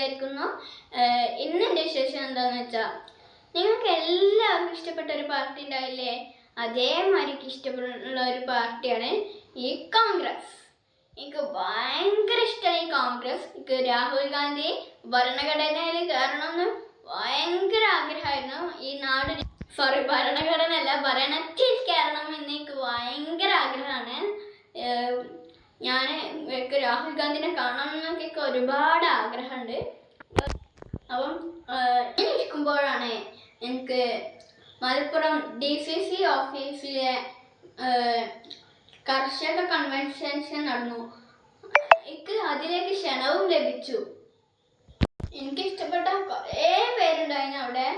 വിചാരിക്കുന്നു. ഇന്നെൻ്റെ വിശേഷം എന്താണെന്ന് വെച്ചാൽ, നിങ്ങൾക്ക് എല്ലാവർക്കും ഇഷ്ടപ്പെട്ട ഒരു പാർട്ടി ഉണ്ടാവില്ലേ? അതേമാതിരി ഇഷ്ടപ്പെടുന്ന ഒരു പാർട്ടിയാണ് ഈ കോൺഗ്രസ്. എനിക്ക് ഭയങ്കര ഇഷ്ടമാണ് ഈ കോൺഗ്രസ്. എനിക്ക് രാഹുൽ ഗാന്ധി ഭരണഘടനയിൽ കയറണമെന്ന് ഭയങ്കര ആഗ്രഹമായിരുന്നു. ഈ നാട് ഭരണഘടന അല്ല, ഭരണത്തിൽ കയറണം എന്ന് എനിക്ക് ഭയങ്കര ആഗ്രഹമാണ്. ഞാൻ രാഹുൽ ഗാന്ധിനെ കാണണമെന്നൊക്കെ ഒരുപാട് ആഗ്രഹമുണ്ട്. അപ്പം ഇങ്ങനെ ഇരിക്കുമ്പോഴാണ് എനിക്ക് മലപ്പുറം DCC ഓഫീസിലെ കർഷക കൺവെൻഷൻ നടന്നു. എനിക്ക് അതിലേക്ക് ക്ഷണവും ലഭിച്ചു. എനിക്ക് ഇഷ്ടപ്പെട്ട കുറേ പേരുണ്ടായിരുന്നു അവിടെ.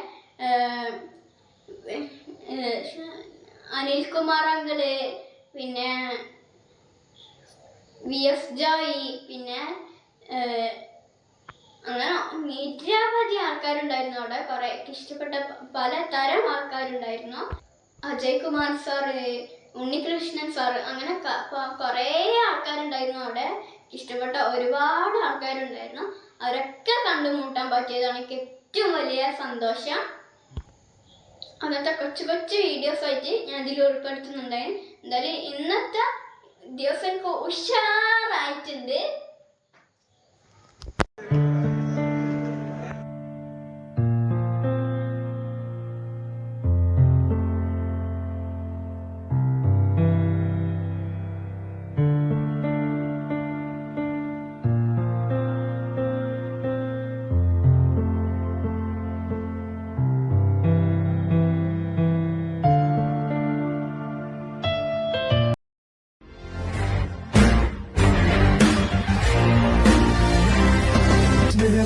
അനിൽകുമാർ അങ്കിള്, പിന്നെ VS ജോയി, പിന്നെ അങ്ങനെ നിരവധി ആൾക്കാരുണ്ടായിരുന്നു അവിടെ. കുറെ ഇഷ്ടപ്പെട്ട പലതരം ആൾക്കാരുണ്ടായിരുന്നു. അജയ് കുമാർ സാറ്, ഉണ്ണികൃഷ്ണൻ സാറ്, അങ്ങനെ കുറേ ആൾക്കാരുണ്ടായിരുന്നു അവിടെ. ഇഷ്ടപ്പെട്ട ഒരുപാട് ആൾക്കാരുണ്ടായിരുന്നു. അവരൊക്കെ കണ്ടുമുട്ടാൻ പറ്റിയതാണ് എനിക്ക് ഏറ്റവും വലിയ സന്തോഷം. അങ്ങനത്തെ കൊച്ചു കൊച്ചു വീഡിയോസ് ആയിട്ട് ഞാൻ ഇതിൽ ഉൾപ്പെടുത്തുന്നുണ്ടായിരുന്നു. എന്തായാലും ഇന്നത്തെ ദിവസം എനിക്ക് ഉഷാറായിട്ടുണ്ട്.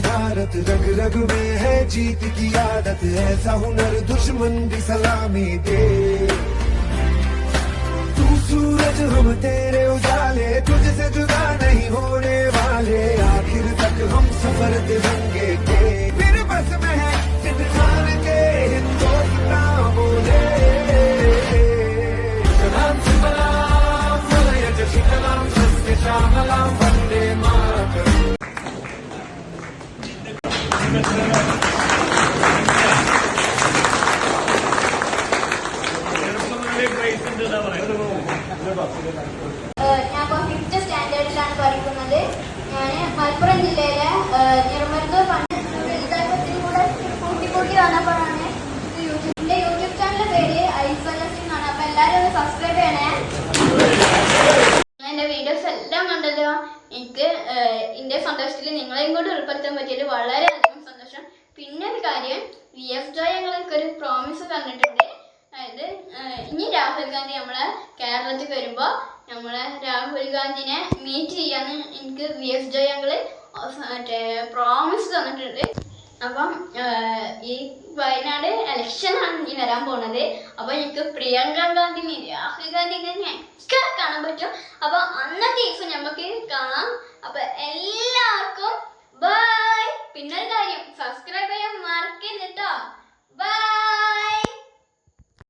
भारत रग रग में है जीत की आदत, ऐसा हुनर दुश्मन भी सलामी दे। तू सूरज हम तेरे उजाले, तुझसे जुदा नहीं होने वाले, आखिर तक हम सफर तिरंगे के। फिर बस में है इंसान के हिंदुस्तान बोले, सलाम सलाम वलयज शिखलाम सत्य श्यामलाम वंदे मातरम। ഞാൻ 5th സ്റ്റാൻഡേർഡിലാണ് പഠിക്കുന്നത്. ഞാൻ മലപ്പുറം ജില്ലയിലെ നിർമ്മൽഗൂർ വിദ്യാഭ്യാസത്തിൽ കൂടെ കൂട്ടി വന്നപ്പോഴാണ് എൻ്റെ യൂട്യൂബ് ചാനലിൻ്റെ പേര് ഐഫലസ് എന്നാണ്. അപ്പോൾ എല്ലാവരും ഒന്ന് സബ്സ്ക്രൈബ് ചെയ്യണേ. എൻ്റെ വീഡിയോസ് എല്ലാം കണ്ടല്ലോ. എനിക്ക് എൻ്റെ സന്തോഷത്തിൽ നിങ്ങളെയും കൂടി ഉൾപ്പെടുത്താൻ പറ്റിയത് വളരെയധികം സന്തോഷം. പിന്നെ ഒരു കാര്യം, VS ജോയ് ഞങ്ങൾക്കൊരു പ്രോമിസ് തന്നിട്ടുണ്ട്. അതായത് ഇനി രാഹുൽ ഗാന്ധി നമ്മളെ കേരളത്തിൽ വരുമ്പോൾ രാഹുൽ ഗാന്ധിനെ മീറ്റ് ചെയ്യാന്ന് എനിക്ക് VS ജോയ് ഞങ്ങള് പ്രോമിസ് തന്നിട്ടുണ്ട്. അപ്പം ഈ വയനാട് ഇലക്ഷനാണ് ഇനി വരാൻ പോണത്. അപ്പൊ എനിക്ക് പ്രിയങ്ക ഗാന്ധിനെ രാഹുൽ ഗാന്ധിനെ ഒക്കെ കാണാൻ പറ്റും. അപ്പൊ അന്നത്തെ ദിവസം നമുക്ക് കാണാം. അപ്പൊ എല്ലാ